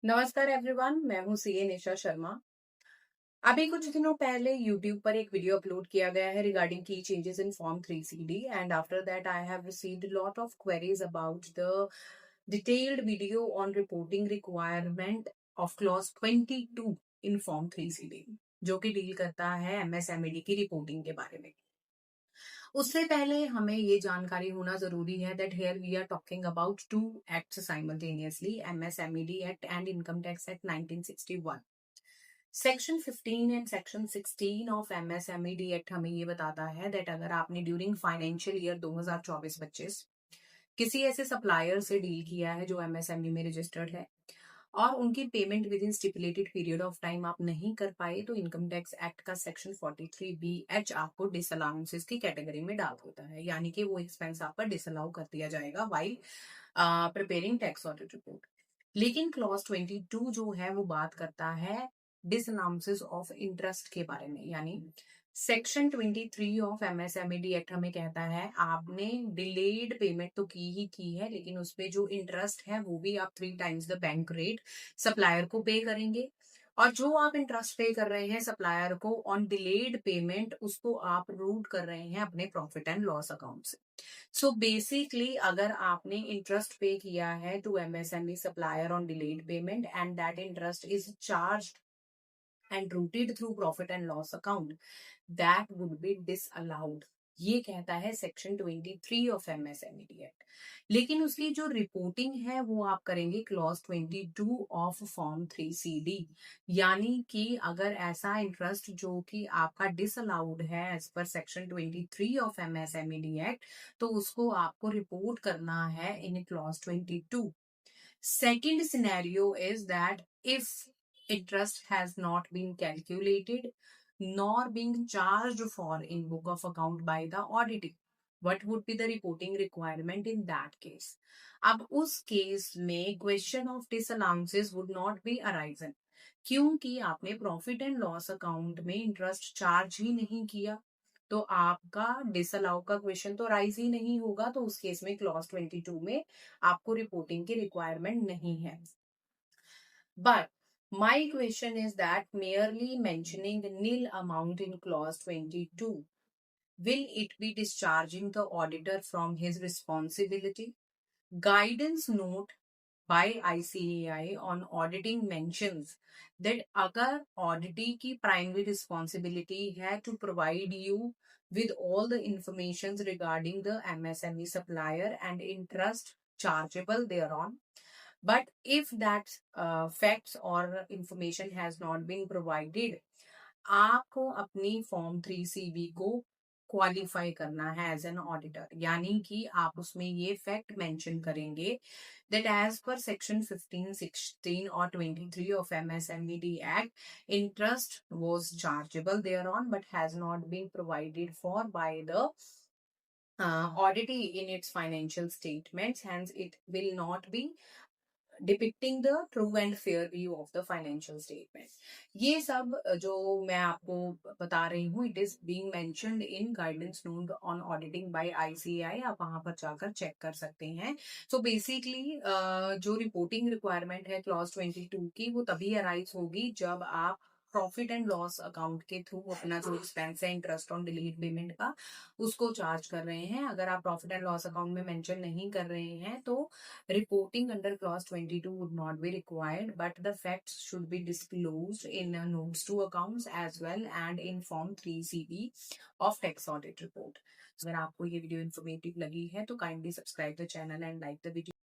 नमस्कार एवरीवन, मैं हूँ सीए निशा शर्मा। अभी कुछ दिनों पहले यूट्यूब पर एक वीडियो अपलोड किया गया है रिगार्डिंग की changes in form 3CD and after that I have received lot of queries about the detailed video on reporting requirement of clause 22 in form 3CD, जो कि डील करता है एमएसएमईडी की रिपोर्टिंग के बारे में। उससे पहले हमें ये जानकारी होना जरूरी है that here we are talking about two acts simultaneously, MSMED act and income tax act 1961। Section 15 and section 16 of MSMED act हमें ये बताता है दैट अगर आपने ड्यूरिंग फाइनेंशियल ईयर 2024-25 किसी ऐसे सप्लायर से डील किया है जो एमएसएमई में रजिस्टर्ड है और उनकी payment with in stipulated period of time आप नहीं कर पाए, तो इनकम टैक्स एक्ट का सेक्शन 43BH आपको डिसअलाउंसेस की कैटेगरी में डाल देता है, यानी कि वो एक्सपेंस आपका डिसअलाउ कर दिया जाएगा while preparing tax audit report. लेकिन क्लॉज 22 जो है वो बात करता है डिसअलाउंसेस ऑफ इंटरेस्ट के बारे में, यानी सेक्शन 23 ऑफ एमएसएमईडी एक्ट हमें कहता है आपने डिलेड पेमेंट तो की है, लेकिन उसपे जो इंटरेस्ट है वो भी आप 3 times the bank rate supplier को पे करेंगे, और जो आप इंटरेस्ट पे कर रहे हैं सप्लायर को ऑन डिलेड पेमेंट उसको आप रूट कर रहे हैं अपने प्रॉफिट एंड लॉस अकाउंट से। सो बेसिकली अगर आपने इंटरेस्ट पे किया है to MSME supplier on delayed payment and that interest is charged and routed through profit and loss account, that would be disallowed। ये कहता है सेक्शन 23 ऑफ एमएसएमईडी एक्ट। लेकिन उसकी जो रिपोर्टिंग है वो आप करेंगे क्लॉज 22 ऑफ फॉर्म 3CD, यानी कि अगर ऐसा इंटरेस्ट जो कि आपका डिसअलाउड है as per section 23 of MSMED act, तो उसको आपको रिपोर्ट करना है in clause 22। Second scenario is that if interest has not been calculated nor being charged for in book of account by the auditing, what would be the reporting requirement in that case? अब उस case में question of disallowances would not be arisen, क्योंकि आपने profit and loss account में interest charge ही नहीं किया, तो आपका डिसअलाउ का क्वेश्चन तो राइज ही नहीं होगा, तो उस केस में क्लॉज 22 में आपको रिपोर्टिंग की रिक्वायरमेंट नहीं है। But my question is that merely mentioning nil amount in clause 22, will it be discharging the auditor from his responsibility? Guidance note by ICAI on auditing mentions that अगर auditee की primary responsibility है to provide you with all the informations regarding the MSME supplier and interest chargeable thereon. But if that facts or information has not been provided, आपको अपनी form 3CB को qualify करना है as an auditor, यानी कि आप उसमें ये फैक्ट मेंशन करेंगे that as per section 15, 16 or 23 of MSMED Act, interest was chargeable thereon but has not been provided for by the auditee in its financial statements, hence it will not be depicting the true and fair view of the financial statement. ये सब जो मैं आपको बता रही हूँ it is being mentioned in guidance note on auditing by ICAI, आप वहां पर जाकर चेक कर सकते हैं। सो बेसिकली जो रिपोर्टिंग रिक्वायरमेंट है क्लॉज 22 की वो तभी अराइज होगी जब आप प्रॉफिट एंड लॉस अकाउंट के थ्रू अपना जो एक्सपेंस है इंटरेस्ट ऑन डिलीड पेमेंट का उसको चार्ज कर रहे हैं। अगर आप प्रॉफिट एंड लॉस अकाउंट में मेंशन नहीं कर रहे हैं तो reporting under clause 22 would not be required, but the facts should be disclosed in notes to accounts as well and in form 3CB of tax audit report. अगर आपको ये video informative लगी है तो kindly subscribe the channel and like the video.